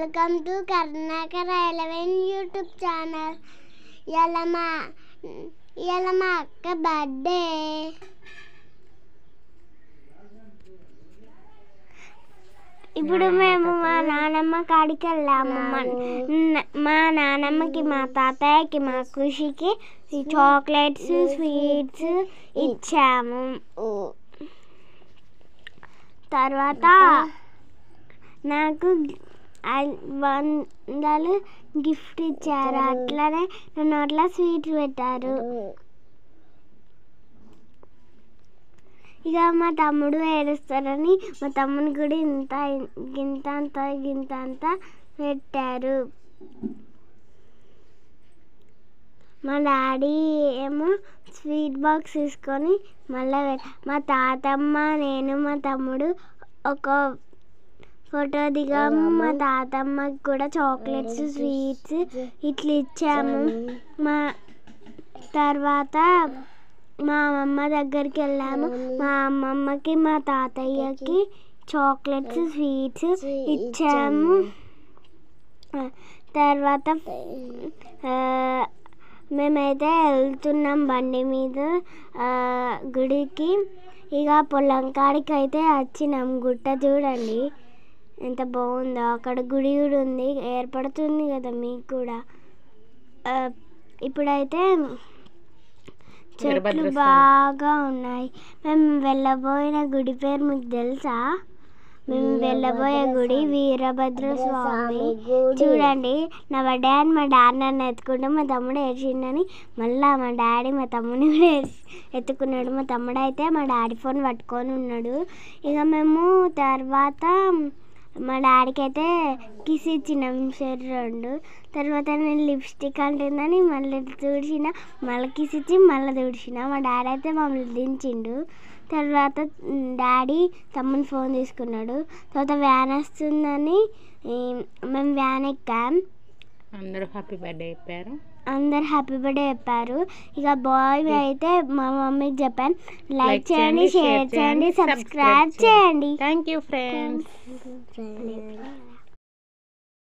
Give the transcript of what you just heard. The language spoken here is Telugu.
Welcome to Karnakar 11 YouTube channel. ఇవాళ మా అక్క బర్త్డే. ఇప్పుడు మేము మా నానమ్మ కాడికి వెళ్ళాము. మా నానమ్మకి, మా తాతయ్యకి, మా ఖుషికి చాక్లెట్స్, స్వీట్స్ ఇచ్చాము. తర్వాత నాకు 100 గిఫ్ట్ ఇచ్చారు. అట్లనే నన్ను అట్లా స్వీట్స్ పెట్టారు. ఇక మా తమ్ముడు ఏడుస్తారని మా తమ్ముని కూడా గింత పెట్టారు. మా డాడీ ఏమో స్వీట్ బాక్స్ తీసుకొని మళ్ళీ మా తాతమ్మ, నేను, మా తమ్ముడు ఒక ఫోటో దిగాము. మా తాతమ్మకి కూడా చాక్లెట్స్, స్వీట్స్ ఇట్లా ఇచ్చాము. మా తర్వాత మా అమ్మమ్మ దగ్గరికి వెళ్ళాము. మా అమ్మమ్మకి, మా తాతయ్యకి చాక్లెట్స్, స్వీట్స్ ఇచ్చాము. తర్వాత మేమైతే వెళ్తున్నాం బండి మీద గుడికి. ఇక పొలం కాడికి అయితే వచ్చినాం. గుట్ట చూడండి ఎంత బాగుందో. అక్కడ గుడి కూడా ఉంది, ఏర్పడుతుంది కదా మీకు కూడా. ఇప్పుడైతే చెట్లు బాగా ఉన్నాయి. మేము వెళ్ళబోయిన గుడి పేరు మీకు తెలుసా? మేము వెళ్ళబోయే గుడి వీరభద్ర స్వామి. చూడండి, నా బర్త్డే అని మా డాడీ నన్ను ఎత్తుకుంటే మా తమ్ముడు ఏడ్చిండని మళ్ళీ మా డాడీ మా తమ్ముడిని కూడా ఎత్తుకున్నాడు. మా తమ్ముడు అయితే మా డాడీ ఫోన్ పట్టుకొని ఉన్నాడు. ఇక మేము తర్వాత మా డాడీకి అయితే కిస్ ఇచ్చినాం సరే 2. తర్వాత నేను లిప్స్టిక్ అంటుందని మళ్ళీ తుడిచిన, మళ్ళీ కిస్ ఇచ్చి మళ్ళీ తుడిచిన. మా డాడీ అయితే మమ్మల్ని దించిండు. తర్వాత డాడీ తమ్ముని ఫోన్ తీసుకున్నాడు. తర్వాత వ్యాన్ వస్తుందని మేము వ్యాన్ ఎక్కాం. అందరూ హ్యాపీ బర్త్డే చెప్పారు. ఇక బాయ్ అయితే మా మమ్మీకి చెప్పాను. లైక్ చేయండి, షేర్ చేయండి, సబ్స్క్రైబ్ చేయండి. Thank you friends.